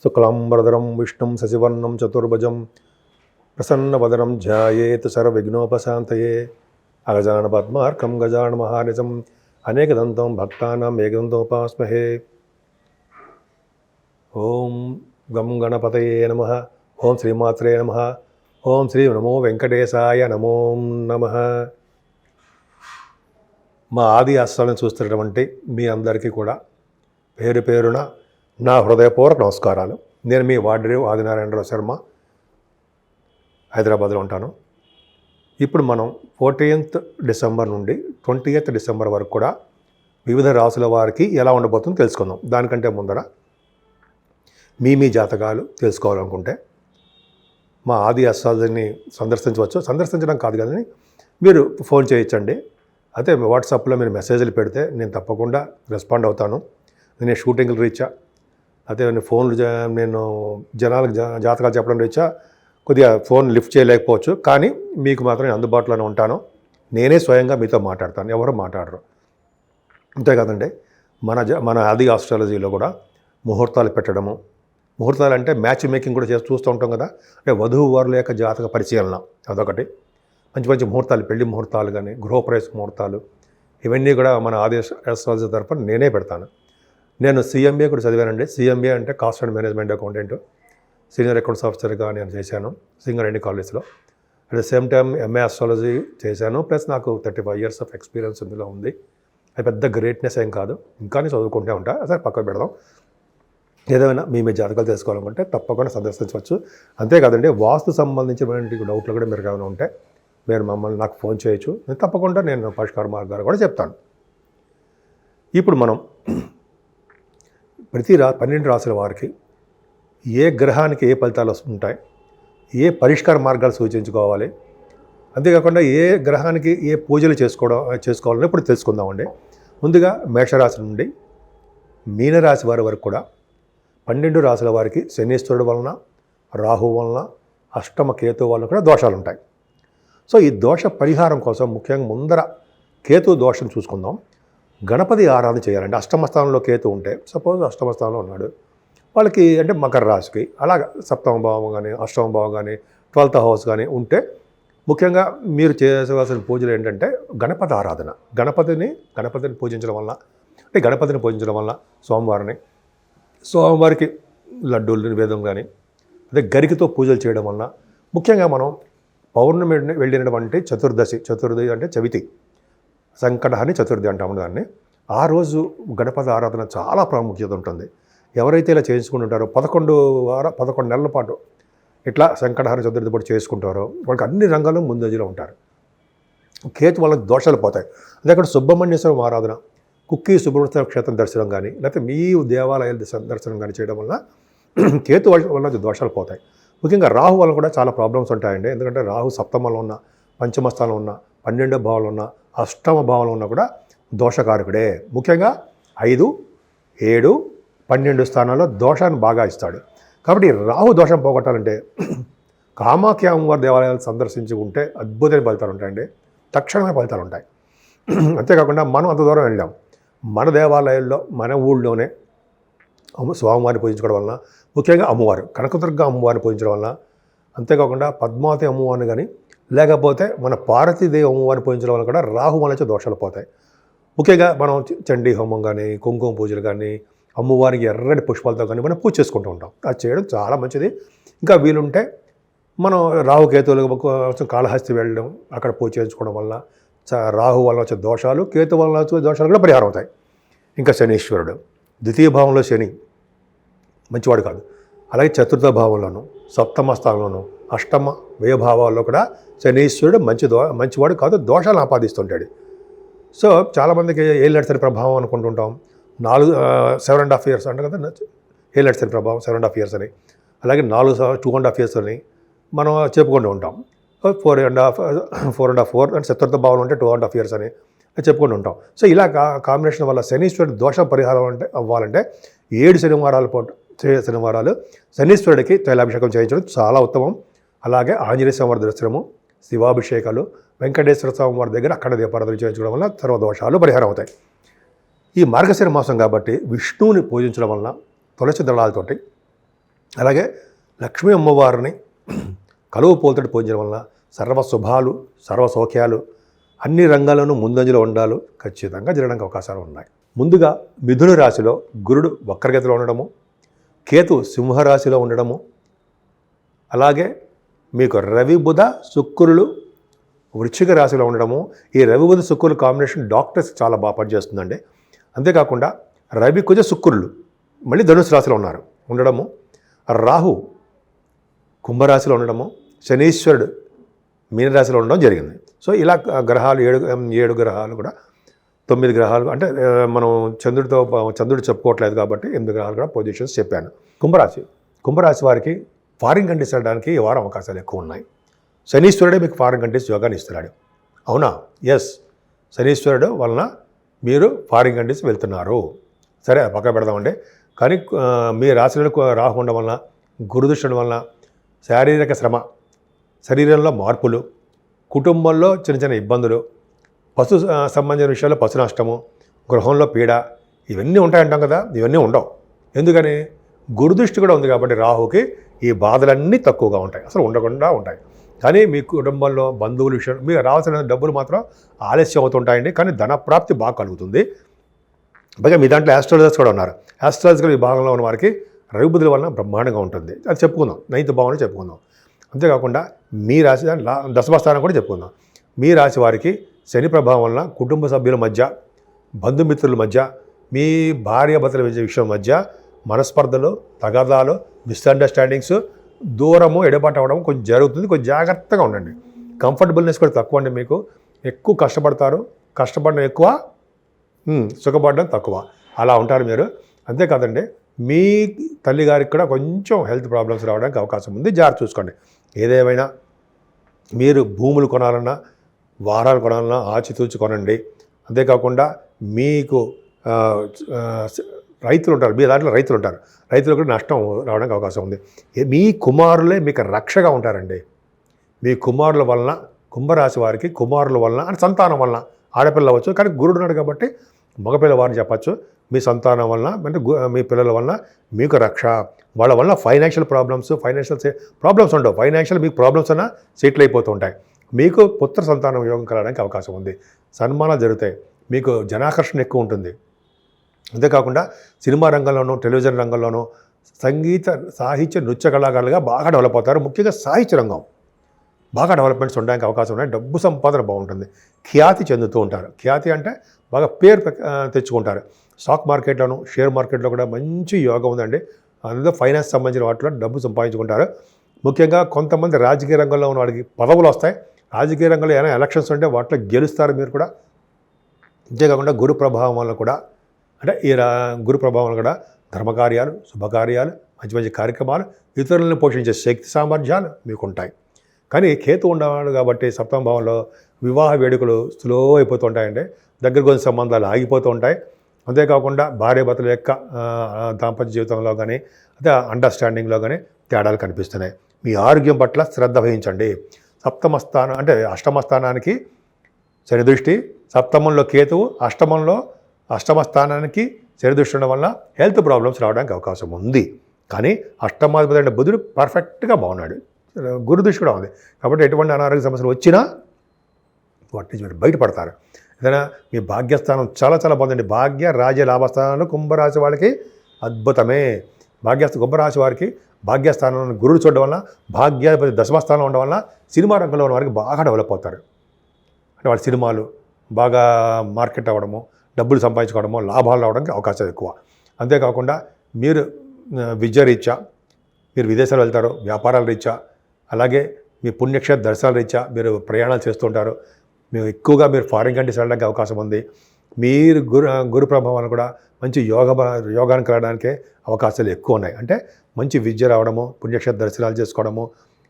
శుక్లాంబరధరం విష్ణుం శశివర్ణం చతుర్భుజం ప్రసన్నవదనం ధ్యాయేత్ సర్వవిఘ్నోపశాంతయే అగజాన పద్మార్కం గజాన మహానిజం అనేకదంతం భక్తానాం ఏకదంతోపాస్మహే. ఓం గం గణపతయే నమః. ఓం శ్రీమాత్రే నమః. ఓం శ్రీ నమో వెంకటేశాయ నమో నమః. మా ఆది ఆశ్రమాన్ని చూస్తున్నటువంటి మీ అందరికీ కూడా పేరు పేరున నా హృదయపూర్వక నమస్కారాలు. నేను మీ వార్డరేవ్ ఆదినారాయణరావు శర్మ, హైదరాబాద్లో ఉంటాను. ఇప్పుడు మనం 14th డిసెంబర్ నుండి 20th డిసెంబర్ వరకు కూడా వివిధ రాసుల వారికి ఎలా ఉండబోతుందో తెలుసుకుందాం. దానికంటే ముందర మీ జాతకాలు తెలుసుకోవాలనుకుంటే మా ఆది అస్ట్రాలజీని సందర్శించవచ్చు. సందర్శించడం కాదు కానీ మీరు ఫోన్ చేయొచ్చండి. అయితే వాట్సాప్లో మీరు మెసేజ్లు పెడితే నేను తప్పకుండా రెస్పాండ్ అవుతాను. నేను షూటింగ్లు రీచా, అయితే ఫోన్లు నేను జనాలకు జాతకాలు చెప్పడం రీచా కొద్దిగా ఫోన్ లిఫ్ట్ చేయలేకపోవచ్చు, కానీ మీకు మాత్రం నేను అందుబాటులోనే ఉంటాను. నేనే స్వయంగా మీతో మాట్లాడతాను, ఎవరు మాట్లాడరు. అంతే కదండి. మన ఆది ఆస్ట్రాలజీలో కూడా ముహూర్తాలు పెట్టడము, ముహూర్తాలు అంటే మ్యాచ్ మేకింగ్ కూడా చూస్తూ ఉంటాం కదా. అంటే వధువు వారుల యొక్క జాతక పరిశీలన అదొకటి. మంచి మంచి ముహూర్తాలు, పెళ్లి ముహూర్తాలు కానీ గృహప్రవేశ ముహూర్తాలు, ఇవన్నీ కూడా మన ఆది ఆస్ట్రాలజీ తరఫున నేనే పెడతాను. నేను CMA కూడా చదివానండి. CMA అంటే cost and management accountant, senior accounts ఆఫీసర్గా నేను చేశాను సింగరేణి కాలేజ్లో. At the same time MA astrology చేశాను. ప్లస్ నాకు 35 years ఆఫ్ ఎక్స్పీరియన్స్ ఇందులో ఉంది. అది పెద్ద గ్రేట్నెస్ ఏం కాదు, ఇంకా చదువుకుంటూ ఉంటా. అసలు పక్కకు పెడదాం. ఏదైనా మీ జాతకాలు తెలుసుకోవాలనుకుంటే తప్పకుండా సందర్శించవచ్చు. అంతేకాదండి, వాస్తు సంబంధించినటువంటి డౌట్లు కూడా మీరు ఏమైనా ఉంటే మీరు మమ్మల్ని నాకు ఫోన్ చేయొచ్చు. తప్పకుండా నేను పరిష్కార మార్గాలు కూడా చెప్తాను. ఇప్పుడు మనం ప్రతి 12 రాసుల వారికి ఏ గ్రహానికి ఏ ఫలితాలు ఉంటాయి, ఏ పరిష్కార మార్గాలు సూచించుకోవాలి, అంతేకాకుండా ఏ గ్రహానికి ఏ పూజలు చేసుకోవాలని ఇప్పుడు తెలుసుకుందామండి. ముందుగా మేషరాశి నుండి మీనరాశి వారి వరకు కూడా 12 రాశుల వారికి శనీశ్వరుడు వలన, రాహు వలన, అష్టమ కేతు వలన కూడా దోషాలు ఉంటాయి. సో ఈ దోష పరిహారం కోసం ముఖ్యంగా ముందర కేతు దోషం చూసుకుందాం. గణపతి ఆరాధన చేయాలండి. అష్టమ స్థానంలో కేతు ఉంటే, సపోజ్ అష్టమ స్థానంలో ఉన్నాడు వాళ్ళకి, అంటే మకర రాశికి అలాగ సప్తమ భావం కానీ అష్టమ భావం కానీ 12th house కానీ ఉంటే ముఖ్యంగా మీరు చేసేవలసిన పూజలు ఏంటంటే గణపతి ఆరాధన. గణపతిని పూజించడం వల్ల, అంటే గణపతిని పూజించడం వల్ల సోమవారికి లడ్డూలు నివేదం కానీ, అదే గరికతో పూజలు చేయడం వల్ల, ముఖ్యంగా మనం పౌర్ణమి వెళ్ళినటువంటి చతుర్థి అంటే చవితి, సంకటహని చతుర్థి అంటాము దాన్ని. ఆ రోజు గణపతి ఆరాధన చాలా ప్రాముఖ్యత ఉంటుంది. ఎవరైతే ఇలా చేసుకుంటుంటారో 11 నెలల పాటు ఇట్లా సంకటహని చతుర్థి పాటు చేసుకుంటారో వాళ్ళకి అన్ని రంగాల్లో ముందంజలో ఉంటారు. కేతు వల్ల దోషాలు పోతాయి. అదే అక్కడ సుబ్రహ్మణ్యేశ్వరం ఆరాధన, కుక్కి సుబ్రహ్మణ్య క్షేత్రం దర్శనం కానీ, లేకపోతే మీ దేవాలయాల దర్శనం కానీ చేయడం వల్ల కేతు వల్ల దోషాలు పోతాయి. ముఖ్యంగా రాహు వల్ల కూడా చాలా ప్రాబ్లమ్స్ ఉంటాయండి. ఎందుకంటే రాహు సప్తమంలో ఉన్న, పంచమ స్థానంలో ఉన్న, 12వ భావంలో ఉన్న, అష్టమ భావంలో ఉన్న కూడా దోషకారకుడే. ముఖ్యంగా 5, 7, 12 స్థానాల్లో దోషాన్ని బాగా ఇస్తాడు. కాబట్టి రాహు దోషం పోగొట్టాలంటే కామాఖ్య అమ్మవారి దేవాలయాలు సందర్శించి ఉంటే అద్భుతమైన ఫలితాలు ఉంటాయండి. తక్షణమే ఫలితాలు ఉంటాయి. అంతేకాకుండా మనం అంత దూరం వెళ్ళాం, మన దేవాలయాల్లో మన ఊళ్ళోనే స్వామివారిని పూజించడం వలన, ముఖ్యంగా అమ్మవారు కనకదుర్గ అమ్మవారిని పూజించడం వలన, అంతేకాకుండా పద్మావతి అమ్మవారిని కానీ, లేకపోతే మన పార్వతీదేవి అమ్మవారిని పూజించడం వల్ల కూడా రాహు వల్ల దోషాలు పోతాయి. ముఖ్యంగా మనం చండీ హోమం కానీ, కుంకుమ పూజలు కానీ, అమ్మవారికి ఎర్రటి పుష్పాలతో కానీ మనం పూజ చేసుకుంటూ ఉంటాం. అది చేయడం చాలా మంచిది. ఇంకా వీలుంటే మనం రాహుకేతువులు కాళహస్తి వెళ్ళడం, అక్కడ పూజ చేయించుకోవడం వల్ల రాహు వల్ల వచ్చే దోషాలు, కేతు వల్ల వచ్చే దోషాలు కూడా పరిహారం అవుతాయి. ఇంకా శనీశ్వరుడు ద్వితీయ భావంలో శని మంచివాడు కాదు. అలాగే చతుర్థ భావంలోను, సప్తమ స్థానంలోను, అష్టమ వ్యయభావాల్లో కూడా శనీశ్వరుడు మంచివాడు కాదు, దోషాలను ఆపాదిస్తుంటాడు. సో చాలామందికి ఏళ్ళనడిసరి ప్రభావం అనుకుంటుంటాం. 7.5 years అంటే కదా ఏళ్ళనడిసరి ప్రభావం 7.5 years అని, అలాగే 2.5 years అని మనం చెప్పుకుంటూ ఉంటాం. 4.5 అంటే చతుర్థ భావం అంటే 2.5 years అని చెప్పుకుంటూ ఉంటాం. సో ఇలా కాంబినేషన్ వల్ల శనీశ్వరుడు దోష పరిహారం అవ్వాలంటే 7 శనివారాలు శనీశ్వరుడికి తైలాభిషేకం చేయించడం చాలా ఉత్తమం. అలాగే ఆంజనేయ స్వామి దర్శనము, శివాభిషేకాలు, వెంకటేశ్వర స్వామి వారి దగ్గర అక్కడ దీపారాధన చేయించడం వల్ల సర్వదోషాలు పరిహారం అవుతాయి. ఈ మార్గశిర మాసం కాబట్టి విష్ణువుని పూజించడం వలన తులసి దళాలతోటి అలాగే లక్ష్మీ అమ్మవారిని కలువ పూలతోటి పూజించడం వలన సర్వ శుభాలు సర్వ సౌఖ్యాలు అన్ని రంగాల్లోనూ ముందంజలో ఉండాలి ఖచ్చితంగా జరగడానికి అవకాశాలు ఉన్నాయి. ముందుగా మిథున రాశిలో గురుడు వక్రగతిలో ఉండడము, కేతు సింహరాశిలో ఉండడము, అలాగే మీకు రవి బుధ శుక్రులు వృశ్చిక రాశిలో ఉండడము. ఈ రవి బుధ శుక్రుల కాంబినేషన్ డాక్టర్స్ చాలా బాగా పనిచేస్తుందండి. అంతేకాకుండా రవి కుజ శుక్రులు మళ్ళీ ధనుసు రాశిలో ఉండడము, రాహు కుంభరాశిలో ఉండడము, శనీశ్వరుడు మీనరాశిలో ఉండడం జరిగింది. సో ఇలా గ్రహాలు ఏడు గ్రహాలు కూడా 9 గ్రహాలు అంటే మనం చంద్రుడు చెప్పుకోవట్లేదు కాబట్టి 8 గ్రహాలు కూడా పొజిషన్స్ చెప్పాను. కుంభరాశి వారికి ఫారిన్ కంట్రీస్ వెళ్ళడానికి ఈ వారం అవకాశాలు ఎక్కువ ఉన్నాయి. శనీశ్వరుడే మీకు ఫారిన్ కంట్రీస్ యోగాన్ని ఇస్తున్నాడు. అవునా? ఎస్, శనీశ్వరుడు వలన మీరు ఫారిన్ కంట్రీస్ వెళ్తున్నారు. సరే పక్క పెడదామండి. కానీ మీ రాశిలో రాహు ఉండడం వలన, గురుదృష్టి వలన శారీరక శ్రమ, శరీరంలో మార్పులు, కుటుంబంలో చిన్న చిన్న ఇబ్బందులు, పశు సంబంధించిన విషయాల్లో పశు నష్టము, గృహంలో పీడ, ఇవన్నీ ఉంటాయంటాం కదా. ఇవన్నీ ఉండవు. ఎందుకని? గురుదృష్టి కూడా ఉంది కాబట్టి రాహుకి ఈ బాధలన్నీ తక్కువగా ఉంటాయి, అసలు ఉండకుండా ఉంటాయి. కానీ మీ కుటుంబంలో బంధువుల విషయం మీకు రావాల్సిన డబ్బులు మాత్రం ఆలస్యం అవుతుంటాయండి. కానీ ధనప్రాప్తి బాగా కలుగుతుంది. పైగా మీ దాంట్లో ఆస్ట్రాలజర్స్ కూడా ఉన్నారు. ఆస్ట్రాలజికల్ విభాగంలో ఉన్న వారికి రవి బుధుల వలన బ్రహ్మాండంగా ఉంటుంది. అది చెప్పుకుందాం, 9th భావంలో చెప్పుకుందాం. అంతేకాకుండా మీ రాశి దశమస్థానం కూడా చెప్పుకుందాం. మీ రాశి వారికి శని ప్రభావం వలన కుటుంబ సభ్యుల మధ్య, బంధుమిత్రుల మధ్య, మీ భార్యాభర్తల విషయం మధ్య మనస్పర్ధలు, తగాదాలు, మిస్అండర్స్టాండింగ్స్, దూరము ఎడబాటు అవ్వడం కొంచెం జరుగుతుంది. కొంచెం జాగ్రత్తగా ఉండండి. కంఫర్టబుల్నెస్ కూడా తక్కువ అండి. మీకు ఎక్కువ కష్టపడతారు, కష్టపడడం ఎక్కువ, సుఖపడడం తక్కువ, అలా ఉంటారు మీరు. అంతేకాదండి, మీ తల్లిగారికి కూడా కొంచెం హెల్త్ ప్రాబ్లమ్స్ రావడానికి అవకాశం ఉంది. జాగ్రత్త చూసుకోండి. ఏదేమైనా మీరు భూములు కొనాలన్నా, వాహనాలు కొనాలన్నా ఆచితూచి కొనండి. అంతేకాకుండా మీకు రైతులు ఉంటారు, మీ దాంట్లో రైతులు ఉంటారు, రైతులు కూడా నష్టం రావడానికి అవకాశం ఉంది. మీ కుమారులే మీకు రక్షగా ఉంటారండి. మీ కుమారుల వలన, కుంభరాశి వారికి కుమారుల వలన అంటే సంతానం వలన, ఆడపిల్ల అవ్వచ్చు కానీ గురుడు ఉన్నాడు కాబట్టి మగపిల్లవారిని చెప్పచ్చు. మీ సంతానం వలన అంటే మీ పిల్లల వలన మీకు రక్ష. వాళ్ళ వలన ఫైనాన్షియల్ ప్రాబ్లమ్స్ ఉండవు. ఫైనాన్షియల్ మీకు ప్రాబ్లమ్స్ అన్నా సెటిల్ అయిపోతూ ఉంటాయి. మీకు పుత్ర సంతానం యోగం కలగడానికి అవకాశం ఉంది. సన్మానాలు జరుగుతాయి. మీకు జనాకర్షణ ఎక్కువ ఉంటుంది. అంతేకాకుండా సినిమా రంగంలోనూ, టెలివిజన్ రంగంలోనూ సంగీత, సాహిత్య, నృత్య కళాకారులుగా బాగా డెవలప్ అవుతారు. ముఖ్యంగా సాహిత్య రంగం బాగా డెవలప్మెంట్స్ ఉండడానికి అవకాశం ఉన్నాయి. డబ్బు సంపాదన బాగుంటుంది. ఖ్యాతి చెందుతూ ఉంటారు. ఖ్యాతి అంటే బాగా పేరు తెచ్చుకుంటారు. స్టాక్ మార్కెట్లోను, షేర్ మార్కెట్లో కూడా మంచి యోగం ఉందండి. అందులో ఫైనాన్స్ సంబంధించిన వాటిలో డబ్బు సంపాదించుకుంటారు. ముఖ్యంగా కొంతమంది రాజకీయ రంగంలో ఉన్న వాడికి పదవులు వస్తాయి. రాజకీయ రంగంలో ఏమైనా ఎలక్షన్స్ ఉంటే వాటిలో గెలుస్తారు మీరు కూడా. అంతేకాకుండా గురు ప్రభావం వల్ల కూడా అంటే గురు ప్రభావం కూడా ధర్మకార్యాలు, శుభకార్యాలు, మంచి మంచి కార్యక్రమాలు, ఇతరులను పోషించే శక్తి సామర్థ్యాలు మీకు ఉంటాయి. కానీ కేతు ఉండేవాడు కాబట్టి సప్తమ భావంలో వివాహ వేడుకలు స్లో అయిపోతూ ఉంటాయండి. దగ్గర కొన్ని సంబంధాలు ఆగిపోతూ ఉంటాయి. అంతేకాకుండా భార్యాభర్తల యొక్క దాంపత్య జీవితంలో కానీ అదే అండర్స్టాండింగ్లో కానీ తేడాలు కనిపిస్తున్నాయి. మీ ఆరోగ్యం పట్ల శ్రద్ధ వహించండి. సప్తమ స్థానం అంటే అష్టమ స్థానానికి శని దృష్టి, సప్తమంలో కేతువు, అష్టమ స్థానానికి శని దృష్టి ఉండడం వల్ల హెల్త్ ప్రాబ్లమ్స్ రావడానికి అవకాశం ఉంది. కానీ అష్టమాధిపతి అంటే బుధుడు పర్ఫెక్ట్గా బాగున్నాడు. గురు దృష్టి కూడా ఉంది కాబట్టి ఎటువంటి అనారోగ్య సమస్యలు వచ్చినా వాటి నుంచి మీరు బయటపడతారు. ఏదైనా మీ భాగ్యస్థానం చాలా చాలా బాగుందండి. భాగ్య, రాజ్య, లాభస్థానాలు కుంభరాశి వాళ్ళకి అద్భుతమే. కుంభరాశి వారికి భాగ్యస్థానంలో గురుడు చూడడం వల్ల, భాగ్యాధిపతి దశమస్థానంలో ఉండడం వల్ల సినిమా రంగంలో ఉన్న వారికి బాగా డెవలప్ అవుతారు. అంటే వాళ్ళ సినిమాలు బాగా మార్కెట్ అవ్వడము, డబ్బులు సంపాదించుకోవడము, లాభాలు రావడానికి అవకాశాలు ఎక్కువ. అంతేకాకుండా మీరు విద్య రీత్యా మీరు విదేశాలు వెళ్తారు, వ్యాపారాల రీత్యా, అలాగే మీ పుణ్యక్షేత్ర దర్శనాల రీత్యా మీరు ప్రయాణాలు చేస్తుంటారు. ఎక్కువగా మీరు ఫారిన్ కంట్రీస్ వెళ్ళడానికి అవకాశం ఉంది. మీరు గురు ప్రభావాలు కూడా మంచి యోగాన్ని కలగడానికే అవకాశాలు ఎక్కువ ఉన్నాయి. అంటే మంచి విద్య రావడము, పుణ్యక్షేత్ర దర్శనాలు చేసుకోవడము,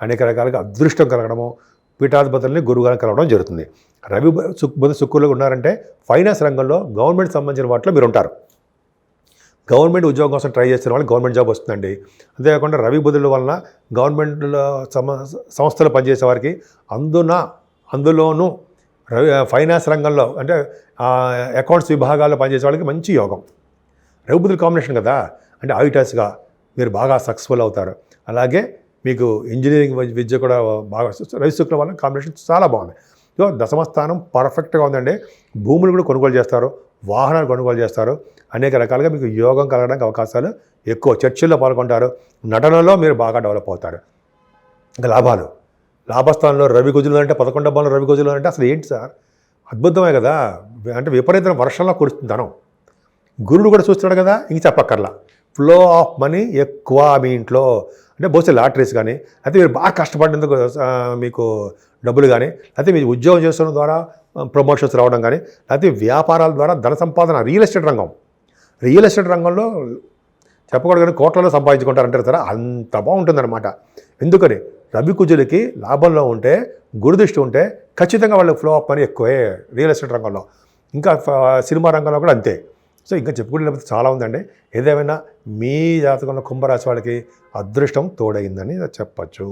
అనేక రకాలుగా అదృష్టం కలగడము, పీఠాధిపతుల్ని గురువుగారిని కలవడం జరుగుతుంది. రవి బుధ శుక్రులు ఉన్నారంటే ఫైనాన్స్ రంగంలో గవర్నమెంట్ సంబంధించిన వాటిలో మీరు ఉంటారు. గవర్నమెంట్ ఉద్యోగం కోసం ట్రై చేస్తున్న వాళ్ళకి గవర్నమెంట్ జాబ్ వస్తుందండి. అంతేకాకుండా రవి బుధుల వలన గవర్నమెంట్లో సంస్థలు పనిచేసే వారికి అందులోనూ ఫైనాన్స్ రంగంలో అంటే అకౌంట్స్ విభాగాల్లో పనిచేసే వాళ్ళకి మంచి యోగం. రవి బుధుల కాంబినేషన్ కదా, అంటే ఆడిటర్స్గా, మీరు బాగా సక్సెస్ఫుల్ అవుతారు. అలాగే మీకు ఇంజనీరింగ్ విద్య కూడా బాగా రవి శుక్ల వల్ల కాంబినేషన్ చాలా బాగుంది. సో దశమస్థానం పర్ఫెక్ట్గా ఉందండి. భూములు కూడా కొనుగోలు చేస్తారు, వాహనాలు కొనుగోలు చేస్తారు, అనేక రకాలుగా మీకు యోగం కలగడానికి అవకాశాలు ఎక్కువ. చర్చల్లో పాల్గొంటారు, నటనలో మీరు బాగా డెవలప్ అవుతారు. ఇంకా లాభస్థానంలో రవి కుజులు అంటే 11వ భావంలో రవి కుజులు అంటే అసలు ఏంటి సార్, అద్భుతమే కదా. అంటే విపరీతమైన వర్షంలో కురుస్తుంది ధనం. గురుడు కూడా చూస్తున్నాడు కదా, ఇంక చెప్పక్కర్లా. ఫ్లో ఆఫ్ మనీ ఎక్కువ మీ ఇంట్లో. అంటే బహుశా లాటరీస్ కానీ, అయితే మీరు బాగా కష్టపడినందుకు మీకు డబ్బులు కానీ, అయితే మీరు ఉద్యోగం చేస్తున్న ద్వారా ప్రమోషన్స్ రావడం కానీ, లేకపోతే వ్యాపారాల ద్వారా ధన సంపాదన. రియల్ ఎస్టేట్ రంగంలో చెప్పకూడదు కానీ కోట్లలో సంపాదించుకుంటారంటారు సార్, అంత బాగుంటుందన్నమాట. ఎందుకని రవి కుజులకి లాభంలో ఉంటే, గురుదృష్టి ఉంటే ఖచ్చితంగా వాళ్ళకి ఫ్లో ఆఫ్ మనీ ఎక్కువే రియల్ ఎస్టేట్ రంగంలో. ఇంకా సినిమా రంగంలో కూడా అంతే. సో ఇంకా చెప్పుకుంటే చాలా ఉందండి. ఏదేమైనా మీ జాతకంలో కుంభరాశి వాళ్ళకి అదృష్టం తోడైందని చెప్పచ్చు.